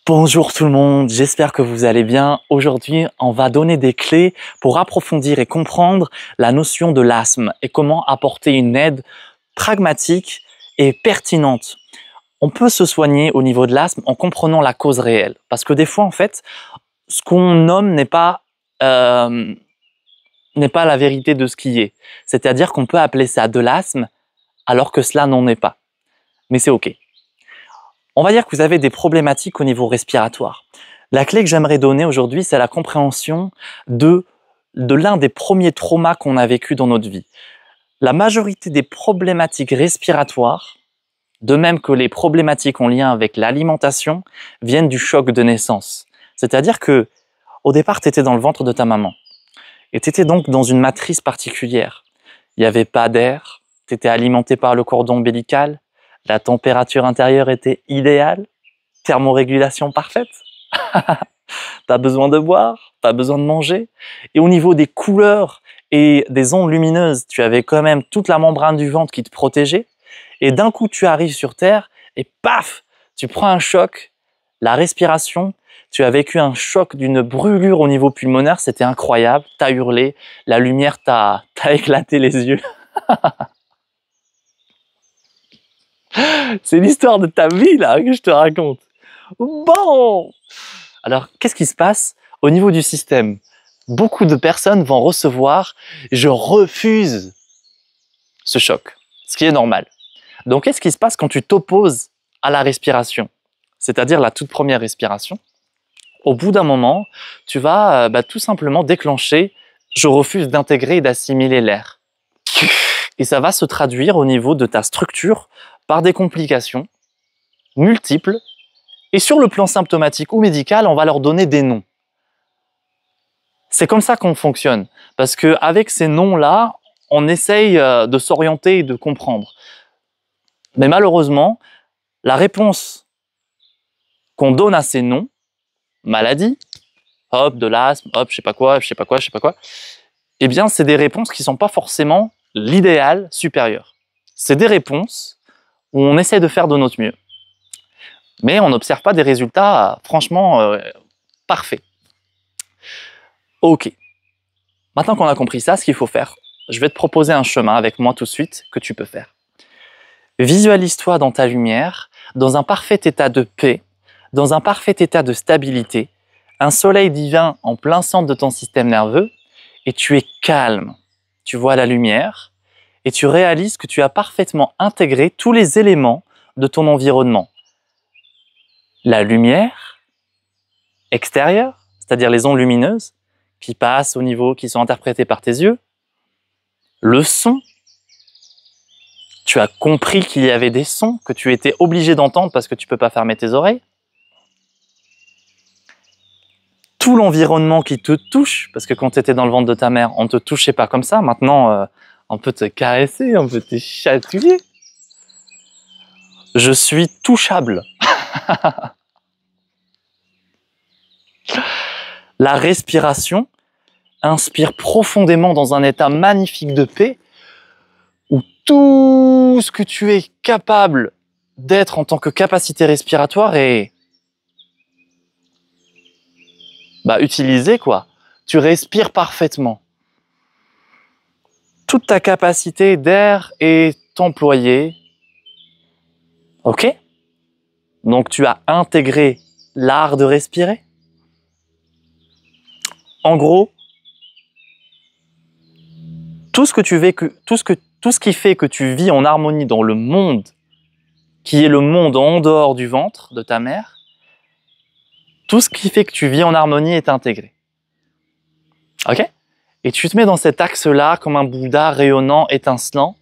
Bonjour tout le monde, j'espère que vous allez bien. Aujourd'hui, on va donner des clés pour approfondir et comprendre la notion de l'asthme et comment apporter une aide pragmatique et pertinente. On peut se soigner au niveau de l'asthme en comprenant la cause réelle. Parce que des fois, en fait, ce qu'on nomme euh, n'est pas la vérité de ce qui est. C'est-à-dire qu'on peut appeler ça de l'asthme alors que cela n'en est pas. Mais c'est OK. On va dire que vous avez des problématiques au niveau respiratoire. La clé que j'aimerais donner aujourd'hui, c'est la compréhension de l'un des premiers traumas qu'on a vécu dans notre vie. La majorité des problématiques respiratoires, de même que les problématiques en lien avec l'alimentation, viennent du choc de naissance. C'est-à-dire que, au départ, tu étais dans le ventre de ta maman. Et tu étais donc dans une matrice particulière. Il n'y avait pas d'air, tu étais alimenté par le cordon ombilical, la température intérieure était idéale, thermorégulation parfaite. Pas besoin de boire, pas besoin de manger. Et au niveau des couleurs et des ondes lumineuses, tu avais quand même toute la membrane du ventre qui te protégeait. Et d'un coup, tu arrives sur Terre et paf, tu prends un choc, la respiration. Tu as vécu un choc d'une brûlure au niveau pulmonaire, c'était incroyable. T'as hurlé, la lumière t'a éclaté les yeux. C'est l'histoire de ta vie là que je te raconte. Bon, alors qu'est-ce qui se passe au niveau du système? Beaucoup de personnes vont recevoir « je refuse » ce choc, ce qui est normal. Donc qu'est-ce qui se passe quand tu t'opposes à la respiration? C'est-à-dire la toute première respiration. Au bout d'un moment, tu vas tout simplement déclencher « je refuse d'intégrer et d'assimiler l'air ». Et ça va se traduire au niveau de ta structure par des complications multiples. Et sur le plan symptomatique ou médical, on va leur donner des noms. C'est comme ça qu'on fonctionne. Parce qu'avec ces noms-là, on essaye de s'orienter et de comprendre. Mais malheureusement, la réponse qu'on donne à ces noms, maladie, hop, de l'asthme, hop, je sais pas quoi, eh bien, c'est des réponses qui ne sont pas forcément l'idéal supérieur. C'est des réponses où on essaie de faire de notre mieux. Mais on n'observe pas des résultats franchement parfaits. Ok. Maintenant qu'on a compris ça, ce qu'il faut faire, je vais te proposer un chemin avec moi tout de suite que tu peux faire. Visualise-toi dans ta lumière, dans un parfait état de paix, dans un parfait état de stabilité, un soleil divin en plein centre de ton système nerveux, et tu es calme. Tu vois la lumière, et tu réalises que tu as parfaitement intégré tous les éléments de ton environnement. La lumière extérieure, c'est-à-dire les ondes lumineuses qui passent au niveau, qui sont interprétées par tes yeux. Le son, tu as compris qu'il y avait des sons que tu étais obligé d'entendre parce que tu ne peux pas fermer tes oreilles. Tout l'environnement qui te touche, parce que quand tu étais dans le ventre de ta mère, on ne te touchait pas comme ça. Maintenant, on peut te caresser, on peut te chatouiller. Je suis touchable. La respiration, inspire profondément dans un état magnifique de paix où tout ce que tu es capable d'être en tant que capacité respiratoire est utilisé, quoi. Tu respires parfaitement. Toute ta capacité d'air est employée. Ok? Donc tu as intégré l'art de respirer. En gros, tout ce qui fait que tu vis en harmonie dans le monde, qui est le monde en dehors du ventre de ta mère, tout ce qui fait que tu vis en harmonie est intégré. Ok? Et tu te mets dans cet axe-là comme un Bouddha rayonnant, étincelant.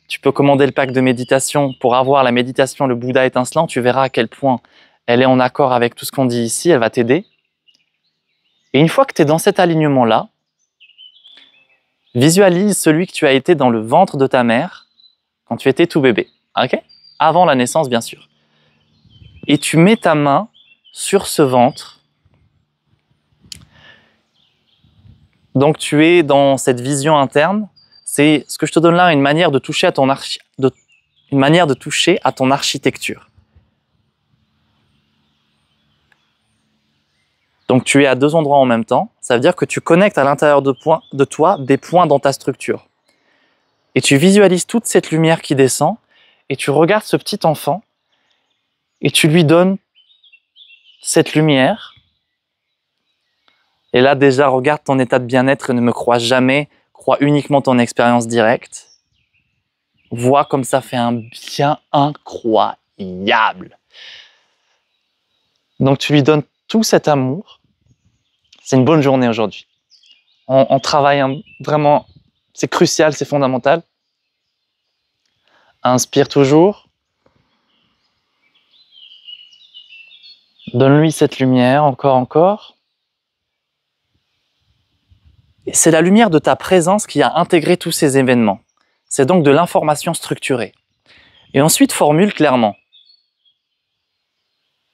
Tu peux commander le pack de méditation pour avoir la méditation, le Bouddha étincelant. Tu verras à quel point elle est en accord avec tout ce qu'on dit ici. Elle va t'aider. Et une fois que tu es dans cet alignement-là, visualise celui que tu as été dans le ventre de ta mère quand tu étais tout bébé. Ok? Avant la naissance, bien sûr. Et tu mets ta main sur ce ventre. Donc tu es dans cette vision interne. C'est ce que je te donne là, une manière de toucher à ton architecture. Donc tu es à deux endroits en même temps, ça veut dire que tu connectes à l'intérieur de toi des points dans ta structure. Et tu visualises toute cette lumière qui descend, et tu regardes ce petit enfant, et tu lui donnes cette lumière. Et là déjà, regarde ton état de bien-être et ne me crois jamais, crois uniquement ton expérience directe. Vois comme ça fait un bien incroyable. Donc tu lui donnes tout cet amour. C'est une bonne journée aujourd'hui. On travaille vraiment, c'est crucial, c'est fondamental. Inspire toujours. Donne-lui cette lumière, encore. Et c'est la lumière de ta présence qui a intégré tous ces événements. C'est donc de l'information structurée. Et ensuite, formule clairement.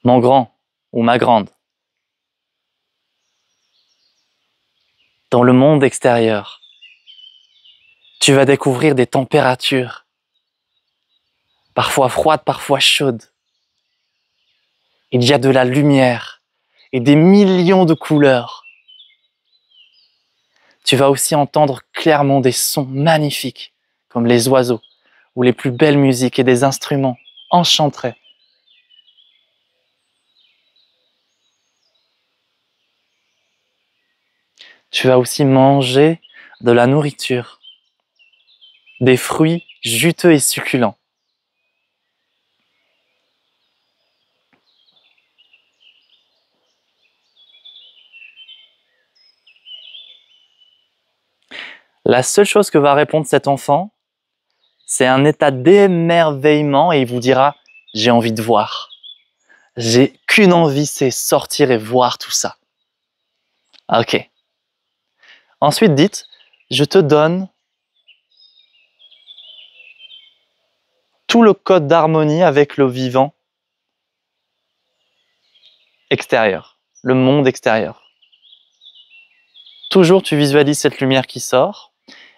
Mon grand ou ma grande. Dans le monde extérieur, tu vas découvrir des températures, parfois froides, parfois chaudes. Il y a de la lumière et des millions de couleurs. Tu vas aussi entendre clairement des sons magnifiques, comme les oiseaux, ou les plus belles musiques et des instruments enchanteraient. Tu vas aussi manger de la nourriture, des fruits juteux et succulents. La seule chose que va répondre cet enfant, c'est un état d'émerveillement et il vous dira « j'ai envie de voir ». J'ai qu'une envie, c'est sortir et voir tout ça. Ok. Ensuite, dites « je te donne tout le code d'harmonie avec le vivant extérieur, le monde extérieur ». Toujours, tu visualises cette lumière qui sort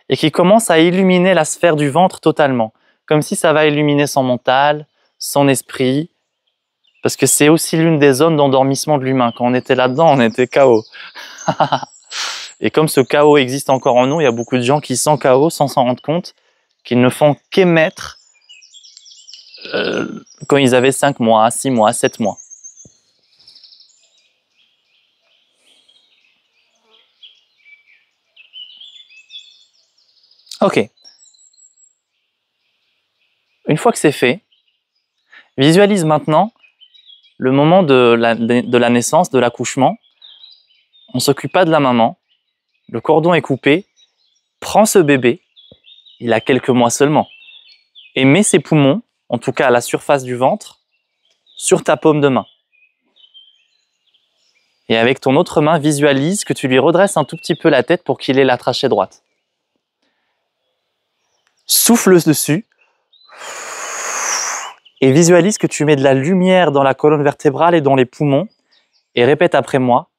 et qui commence à illuminer la sphère du ventre totalement, comme si ça va illuminer son mental, son esprit, parce que c'est aussi l'une des zones d'endormissement de l'humain. Quand on était là-dedans, on était KO. Et comme ce chaos existe encore en nous, il y a beaucoup de gens qui sont KO sans s'en rendre compte, qu'ils ne font qu'émettre quand ils avaient 5 mois, 6 mois, 7 mois. Ok. Une fois que c'est fait, visualise maintenant le moment de la naissance, de l'accouchement. On ne s'occupe pas de la maman, le cordon est coupé, prends ce bébé, il a quelques mois seulement, et mets ses poumons, en tout cas à la surface du ventre, sur ta paume de main. Et avec ton autre main, visualise que tu lui redresses un tout petit peu la tête pour qu'il ait la trachée droite. Souffle dessus et visualise que tu mets de la lumière dans la colonne vertébrale et dans les poumons et répète après moi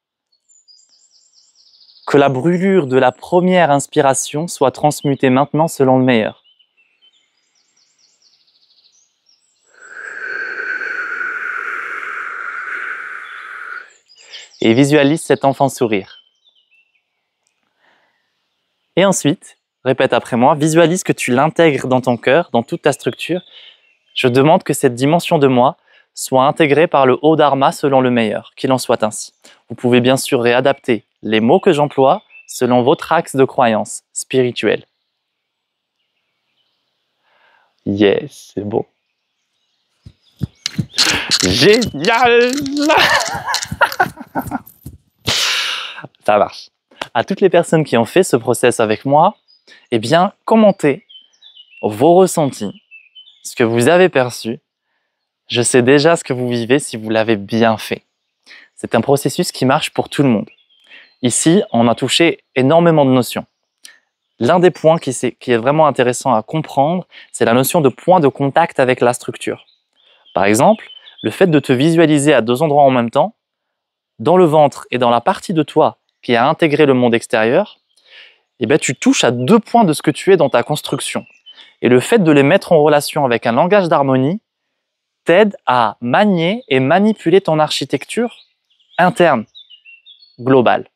que la brûlure de la première inspiration soit transmutée maintenant selon le meilleur. Et visualise cet enfant sourire. Et ensuite, répète après moi, visualise que tu l'intègres dans ton cœur, dans toute ta structure. Je demande que cette dimension de moi soit intégrée par le haut dharma selon le meilleur, qu'il en soit ainsi. Vous pouvez bien sûr réadapter les mots que j'emploie selon votre axe de croyance spirituelle. Yes, c'est beau. Génial. Ça marche. À toutes les personnes qui ont fait ce process avec moi, eh bien, commentez vos ressentis, ce que vous avez perçu. Je sais déjà ce que vous vivez si vous l'avez bien fait. C'est un processus qui marche pour tout le monde. Ici, on a touché énormément de notions. L'un des points qui est vraiment intéressant à comprendre, c'est la notion de point de contact avec la structure. Par exemple, le fait de te visualiser à deux endroits en même temps, dans le ventre et dans la partie de toi qui a intégré le monde extérieur, eh bien, tu touches à deux points de ce que tu es dans ta construction. Et le fait de les mettre en relation avec un langage d'harmonie t'aide à manier et manipuler ton architecture interne. global.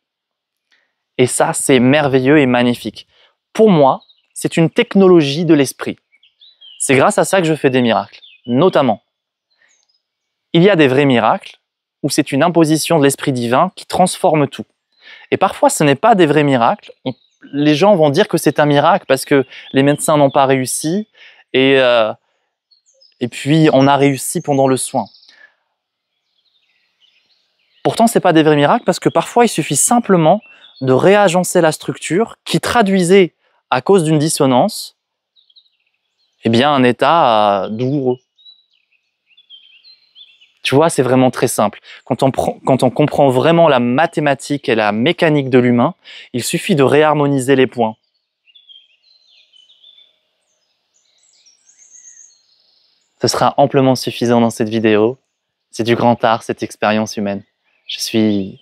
Et ça, c'est merveilleux et magnifique. Pour moi, c'est une technologie de l'esprit. C'est grâce à ça que je fais des miracles, notamment. Il y a des vrais miracles où c'est une imposition de l'esprit divin qui transforme tout. Et parfois, ce n'est pas des vrais miracles. Les gens vont dire que c'est un miracle parce que les médecins n'ont pas réussi et puis on a réussi pendant le soin. Pourtant, ce n'est pas des vrais miracles parce que parfois, il suffit simplement de réagencer la structure qui traduisait, à cause d'une dissonance, eh bien, un état douloureux. Tu vois, c'est vraiment très simple. Quand on comprend vraiment la mathématique et la mécanique de l'humain, il suffit de réharmoniser les points. Ce sera amplement suffisant dans cette vidéo. C'est du grand art, cette expérience humaine. Je suis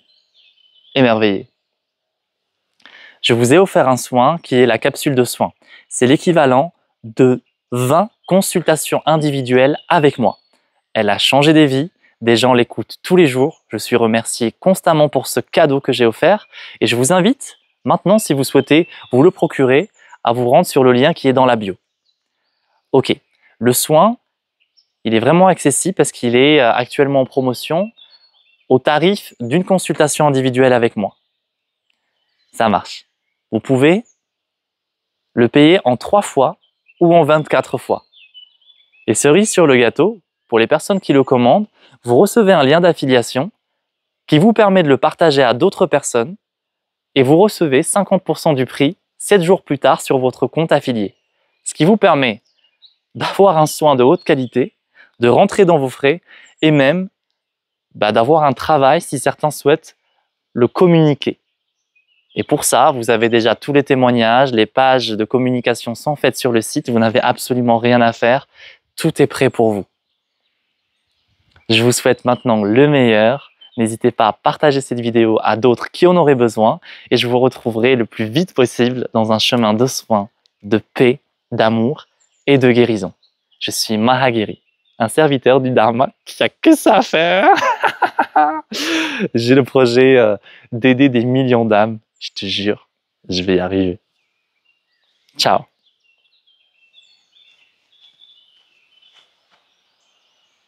émerveillé. Je vous ai offert un soin qui est la capsule de soin. C'est l'équivalent de 20 consultations individuelles avec moi. Elle a changé des vies, des gens l'écoutent tous les jours. Je suis remercié constamment pour ce cadeau que j'ai offert et je vous invite maintenant, si vous souhaitez vous le procurer, à vous rendre sur le lien qui est dans la bio. Ok, le soin, il est vraiment accessible parce qu'il est actuellement en promotion au tarif d'une consultation individuelle avec moi. Ça marche. Vous pouvez le payer en 3 fois ou en 24 fois. Et cerise sur le gâteau, pour les personnes qui le commandent, vous recevez un lien d'affiliation qui vous permet de le partager à d'autres personnes et vous recevez 50% du prix 7 jours plus tard sur votre compte affilié. Ce qui vous permet d'avoir un soin de haute qualité, de rentrer dans vos frais et même d'avoir un travail si certains souhaitent le communiquer. Et pour ça, vous avez déjà tous les témoignages, les pages de communication sont faites sur le site, vous n'avez absolument rien à faire, tout est prêt pour vous. Je vous souhaite maintenant le meilleur, n'hésitez pas à partager cette vidéo à d'autres qui en auraient besoin et je vous retrouverai le plus vite possible dans un chemin de soins, de paix, d'amour et de guérison. Je suis Mahagiri, un serviteur du Dharma qui n'a que ça à faire. J'ai le projet d'aider des millions d'âmes. Je te jure, je vais y arriver. Ciao.